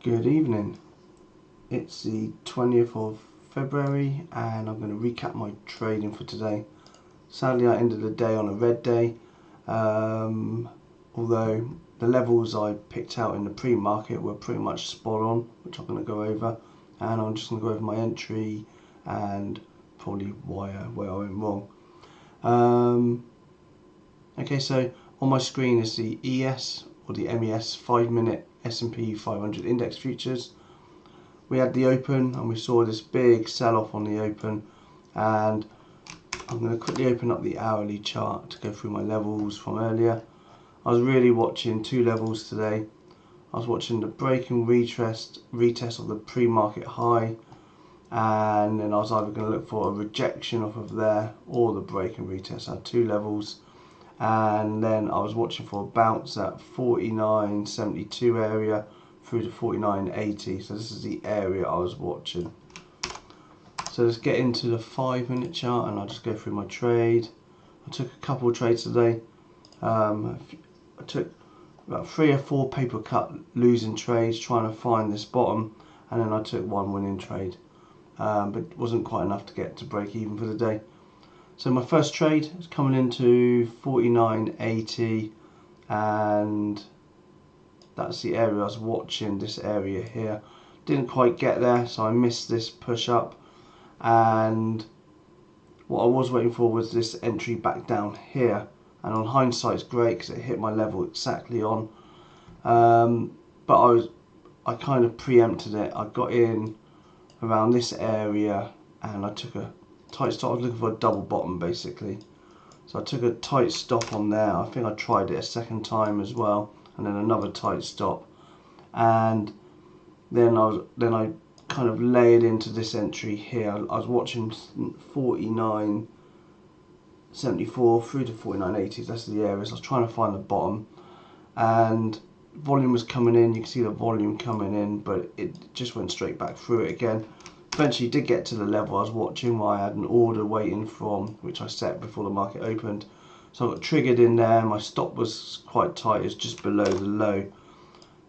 Good evening. It's the 20th of February and I'm going to recap my trading for today. Sadly, I ended the day on a red day, although the levels I picked out in the pre-market were pretty much spot on, which I'm going to go over, and I'm just going to go over my entry and probably where I went wrong. Okay, so on my screen is the ES or the MES 5-minute S&P 500 index futures. We had the open and we saw this big sell-off on the open, and I'm going to quickly open up the hourly chart to go through my levels from earlier. I was really watching two levels today. I was watching the break and retest of the pre-market high, and then I was either going to look for a rejection off of there or the break and retest. I had two levels, and then I was watching for a bounce at 49.72 area through to 49.80. So this is the area I was watching. So let's get into the 5-minute chart and I'll just go through my trade. I took a couple of trades today. I took about 3 or 4 paper cut losing trades trying to find this bottom, and then I took one winning trade, but it wasn't quite enough to get to break even for the day. So my first trade is coming into 49.80, and that's the area I was watching, this area here. Didn't quite get there, so I missed this push up, and what I was waiting for was this entry back down here, and on hindsight it's great because it hit my level exactly on, but I kind of preempted it. I got in around this area and I took a tight stop. I was looking for a double bottom basically, so I took a tight stop on there. I think I tried it a second time as well, and then another tight stop, and then I kind of layered into this entry here. I was watching 49.74 through to 49.80. That's the areas I was trying to find the bottom, and volume was coming in. You can see the volume coming in, but it just went straight back through it again. Eventually did get to the level I was watching where I had an order waiting from, which I set before the market opened. So I got triggered in there. My stop was quite tight, it's just below the low.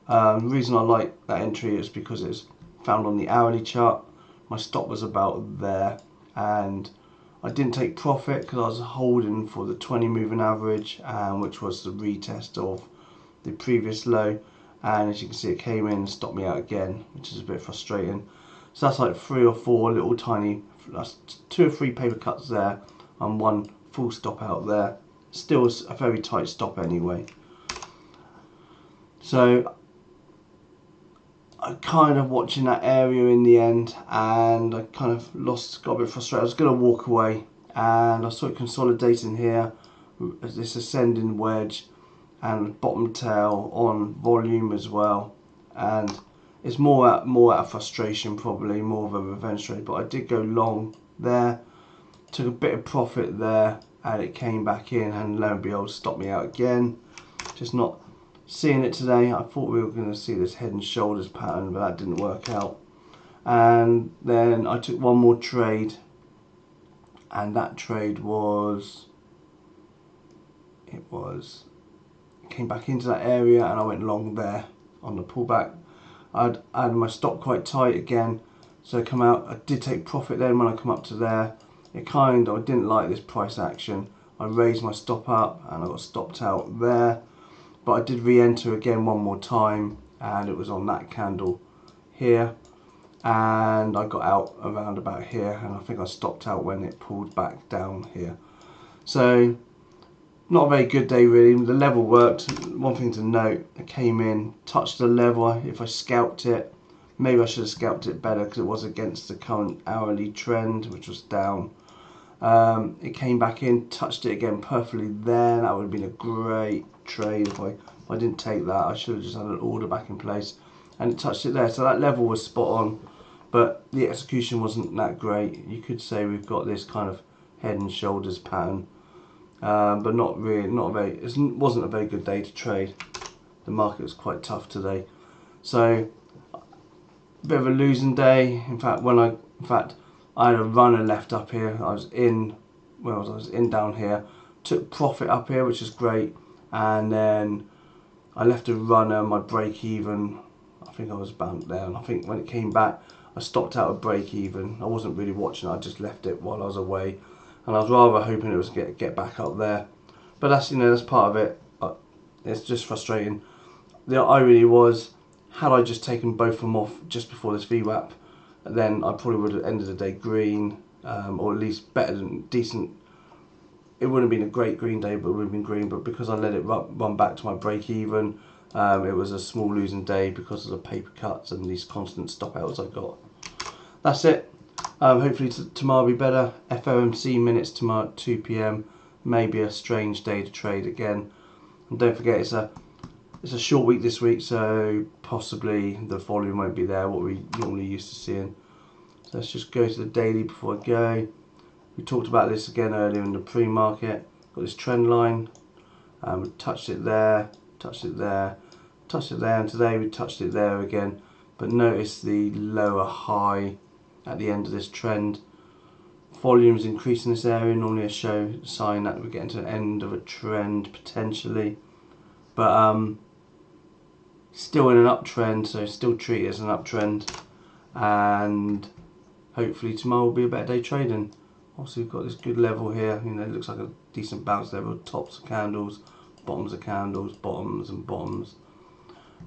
The reason I like that entry is because it's found on the hourly chart. My stop was about there, and I didn't take profit because I was holding for the 20 moving average, which was the retest of the previous low, and as you can see it came in and stopped me out again, which is a bit frustrating. So that's like 3 or 4 little tiny, that's 2 or 3 paper cuts there and 1 full stop out there. Still a very tight stop anyway. So I kind of watching that area in the end, and I kind of got a bit frustrated. I was going to walk away, and I saw it consolidating here as this ascending wedge and bottom tail on volume as well, and it's more out of frustration, probably more of a revenge trade. But I did go long there, took a bit of profit there, and it came back in, and lo and behold stopped me out again. Just not seeing it today. I thought we were going to see this head and shoulders pattern, but that didn't work out. And then I took one more trade, and that trade was, came back into that area, and I went long there on the pullback. I had my stop quite tight again, so I come out. I did take profit then when I come up to there. I didn't like this price action. I raised my stop up and I got stopped out there, but I did re-enter again one more time, and it was on that candle here, and I got out around about here, and I think I stopped out when it pulled back down here. So not a very good day really. The level worked. One thing to note, I came in, touched the level. If I scalped it, maybe I should have scalped it better because it was against the current hourly trend, which was down. It came back in, touched it again perfectly there. That would have been a great trade if I didn't take that. I should have just had an order back in place, and it touched it there. So that level was spot on, but the execution wasn't that great. You could say we've got this kind of head and shoulders pattern, but not really, it wasn't a very good day to trade. The market was quite tough today, so a bit of a losing day. In fact, I had a runner left up here. I was in down here, took profit up here, which is great, and then I left a runner. My break even, I think I was about there, and I think when it came back I stopped out at break even. I wasn't really watching it, I just left it while I was away, and I was rather hoping it was get back up there. But that's, that's part of it. It's just frustrating. The irony was, had I just taken both of them off just before this VWAP, then I probably would have ended the day green, or at least better than decent. It wouldn't have been a great green day, but it would have been green. But because I let it run back to my break even, it was a small losing day because of the paper cuts and these constant stop outs I got. That's it. Hopefully tomorrow will be better. FOMC minutes tomorrow at 2 PM. Maybe a strange day to trade again. And don't forget, it's a short week this week, so possibly the volume won't be there, what we normally used to seeing. So let's just go to the daily before I go. We talked about this again earlier in the pre-market. Got this trend line. We touched it there, touched it there, touched it there, and today we touched it there again. But notice the lower high at the end of this trend. Volumes increase in this area, normally a sign that we're getting to the end of a trend potentially. But still in an uptrend, so still treat it as an uptrend, and hopefully tomorrow will be a better day trading. Also, we've got this good level here. It looks like a decent bounce level. Tops of candles, bottoms of candles, bottoms and bottoms.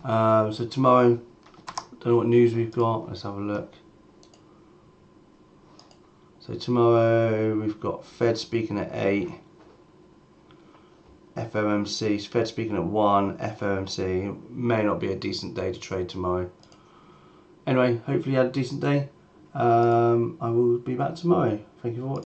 So tomorrow, don't know what news we've got. Let's have a look. So tomorrow we've got Fed speaking at 8. FOMC, Fed speaking at 1, FOMC. It may not be a decent day to trade tomorrow. Anyway, hopefully you had a decent day. I will be back tomorrow. Thank you for watching.